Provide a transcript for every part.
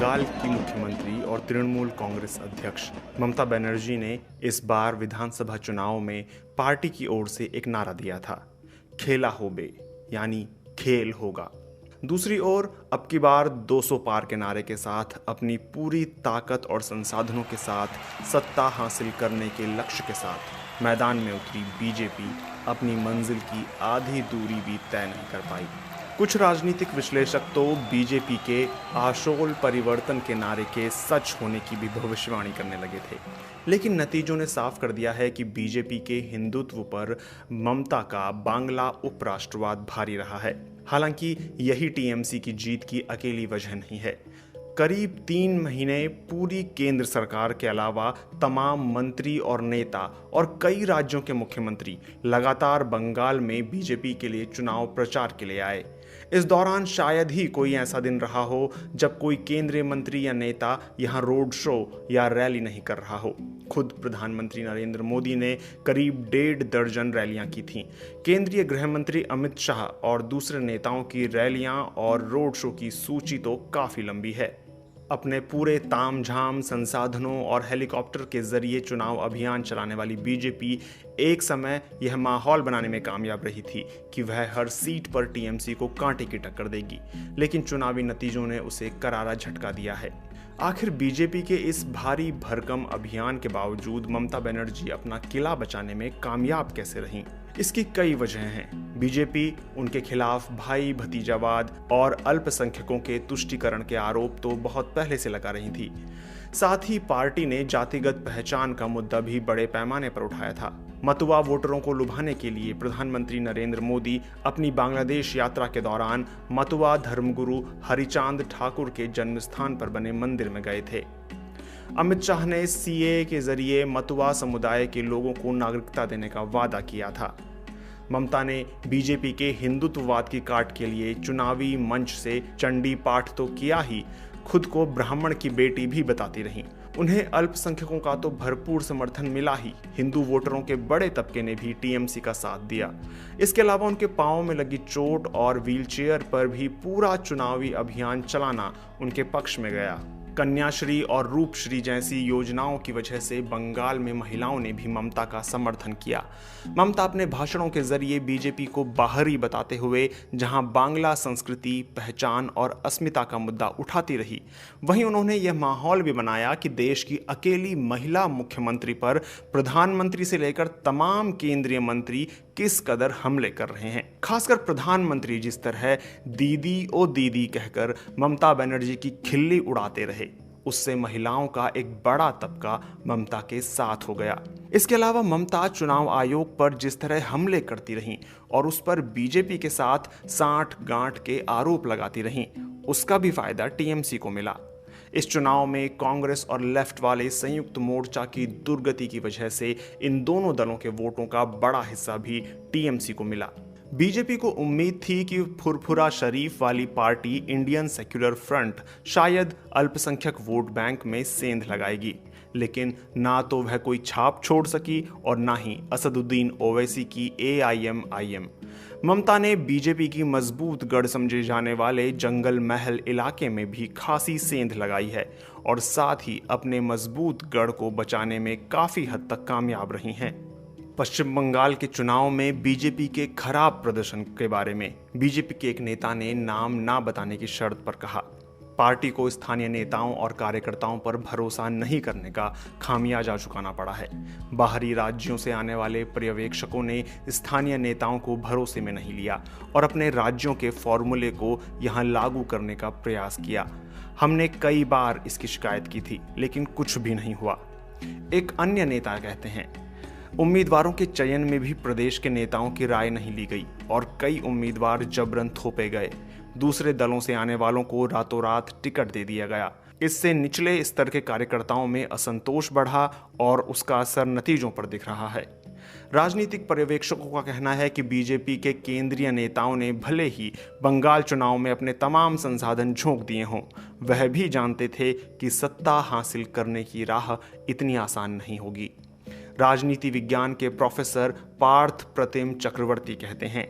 बंगाल की मुख्यमंत्री और तृणमूल कांग्रेस अध्यक्ष ममता बनर्जी ने इस बार विधानसभा चुनाव में पार्टी की ओर से एक नारा दिया था, खेला होबे, यानी खेल होगा। दूसरी ओर अब की बार 200 पार के नारे के साथ अपनी पूरी ताकत और संसाधनों के साथ सत्ता हासिल करने के लक्ष्य के साथ मैदान में उतरी बीजेपी अपनी मंजिल की आधी दूरी भी तय नहीं कर पाई। कुछ राजनीतिक विश्लेषक तो बीजेपी के आशोल परिवर्तन के नारे के सच होने की भी भविष्यवाणी करने लगे थे, लेकिन नतीजों ने साफ कर दिया है कि बीजेपी के हिंदुत्व पर ममता का बांग्ला उपराष्ट्रवाद भारी रहा है। हालांकि यही टीएमसी की जीत की अकेली वजह नहीं है। करीब 3 महीने पूरी केंद्र सरकार के अलावा तमाम मंत्री और नेता और कई राज्यों के मुख्यमंत्री लगातार बंगाल में बीजेपी के लिए चुनाव प्रचार के लिए आए। इस दौरान शायद ही कोई ऐसा दिन रहा हो जब कोई केंद्रीय मंत्री या नेता यहां रोड शो या रैली नहीं कर रहा हो। खुद प्रधानमंत्री नरेंद्र मोदी ने करीब 1.5 दर्जन रैलियां की थीं। केंद्रीय गृह मंत्री अमित शाह और दूसरे नेताओं की रैलियां और रोड शो की सूची तो काफी लंबी है। अपने पूरे तामझाम संसाधनों और हेलीकॉप्टर के जरिए चुनाव अभियान चलाने वाली बीजेपी एक समय यह माहौल बनाने में कामयाब रही थी कि वह हर सीट पर टीएमसी को कांटे की टक्कर देगी, लेकिन चुनावी नतीजों ने उसे करारा झटका दिया है। आखिर बीजेपी के इस भारी भरकम अभियान के बावजूद ममता बनर्जी अपना किला बचाने में कामयाब कैसे रहीं? इसकी कई वजहें हैं। बीजेपी उनके खिलाफ भाई भतीजावाद और अल्पसंख्यकों के तुष्टीकरण के आरोप तो बहुत पहले से लगा रही थी। साथ ही पार्टी ने जातिगत पहचान का मुद्दा भी बड़े पैमाने पर उठाया था। मतुआ वोटरों को लुभाने के लिए प्रधानमंत्री नरेंद्र मोदी अपनी बांग्लादेश यात्रा के दौरान मतुआ धर्मगुरु हरिचांद ठाकुर के जन्म स्थान पर बने मंदिर में गए थे। अमित शाह ने सीएए के जरिए मतुआ समुदाय के लोगों को नागरिकता देने का वादा किया था। ममता ने बीजेपी के हिंदुत्ववाद की काट के लिए चुनावी मंच से चंडी पाठ तो किया ही, खुद को ब्राह्मण की बेटी भी बताती रहीं। उन्हें अल्पसंख्यकों का तो भरपूर समर्थन मिला ही, हिंदू वोटरों के बड़े तबके ने भी टीएमसी का साथ दिया। इसके अलावा उनके पांव में लगी चोट और व्हीलचेयर पर भी पूरा चुनावी अभियान चलाना उनके पक्ष में गया। कन्याश्री और रूपश्री जैसी योजनाओं की वजह से बंगाल में महिलाओं ने भी ममता का समर्थन किया। ममता अपने भाषणों के जरिए बीजेपी को बाहरी बताते हुए जहां बांग्ला संस्कृति, पहचान और अस्मिता का मुद्दा उठाती रही, वहीं उन्होंने यह माहौल भी बनाया कि देश की अकेली महिला मुख्यमंत्री पर प्रधानमंत्री से लेकर तमाम केंद्रीय मंत्री किस कदर हमले कर रहे हैं। खासकर प्रधानमंत्री जिस तरह दीदी ओ दीदी कहकर ममता बनर्जी की खिल्ली उड़ाते रहे, उससे महिलाओं का एक बड़ा तबका ममता के साथ हो गया। इसके अलावा ममता चुनाव आयोग पर जिस तरह हमले करती रहीं और उस पर बीजेपी के साथ साठ गांठ के आरोप लगाती रहीं, उसका भी फायदा टीएमसी को मिला। इस चुनाव में कांग्रेस और लेफ्ट वाले संयुक्त मोर्चा की दुर्गति की वजह से इन दोनों दलों के वोटों का बड़ा हिस्सा भी टीएमसी को मिला। बीजेपी को उम्मीद थी कि फुरफुरा शरीफ वाली पार्टी इंडियन सेक्युलर फ्रंट शायद अल्पसंख्यक वोट बैंक में सेंध लगाएगी, लेकिन ना तो वह कोई छाप छोड़ सकी और ना ही असदुद्दीन ओवैसी की एआईएम। ममता ने बीजेपी की मजबूत गढ़ समझे जाने वाले जंगल महल इलाके में भी खासी सेंध लगाई है और साथ ही अपने मजबूत गढ़ को बचाने में काफी हद तक कामयाब रही हैं। पश्चिम बंगाल के चुनाव में बीजेपी के खराब प्रदर्शन के बारे में बीजेपी के एक नेता ने नाम ना बताने की शर्त पर कहा, पार्टी को स्थानीय नेताओं और कार्यकर्ताओं पर भरोसा नहीं करने का खामियाजा चुकाना पड़ा है। बाहरी राज्यों से आने वाले पर्यवेक्षकों ने स्थानीय नेताओं को भरोसे में नहीं लिया और अपने राज्यों के फॉर्मूले को यहां लागू करने का प्रयास किया। हमने कई बार इसकी शिकायत की थी, लेकिन कुछ भी नहीं हुआ। एक अन्य नेता कहते हैं, उम्मीदवारों के चयन में भी प्रदेश के नेताओं की राय नहीं ली गई और कई उम्मीदवार जबरन थोपे गए। दूसरे दलों से आने वालों को रातों रात टिकट दे दिया गया। इससे निचले स्तर के कार्यकर्ताओं में असंतोष बढ़ा और उसका असर नतीजों पर दिख रहा है। राजनीतिक पर्यवेक्षकों का कहना है कि बीजेपी के केंद्रीय नेताओं ने भले ही बंगाल चुनाव में अपने तमाम संसाधन झोंक दिए हों, वह भी जानते थे कि सत्ता हासिल करने की राह इतनी आसान नहीं होगी। राजनीति विज्ञान के प्रोफेसर पार्थ प्रतिम चक्रवर्ती कहते हैं,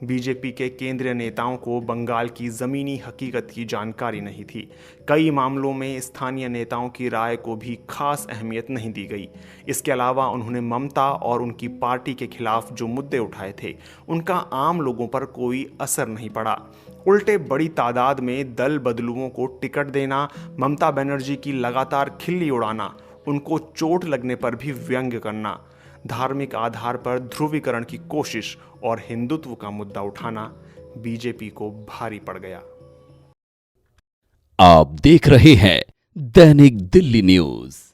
बीजेपी के केंद्रीय नेताओं को बंगाल की ज़मीनी हकीकत की जानकारी नहीं थी। कई मामलों में स्थानीय नेताओं की राय को भी खास अहमियत नहीं दी गई। इसके अलावा उन्होंने ममता और उनकी पार्टी के खिलाफ जो मुद्दे उठाए थे, उनका आम लोगों पर कोई असर नहीं पड़ा। उल्टे बड़ी तादाद में दल बदलुओं को टिकट देना, ममता बनर्जी की लगातार खिल्ली उड़ाना, उनको चोट लगने पर भी व्यंग्य करना, धार्मिक आधार पर ध्रुवीकरण की कोशिश और हिंदुत्व का मुद्दा उठाना बीजेपी को भारी पड़ गया। आप देख रहे हैं दैनिक दिल्ली न्यूज।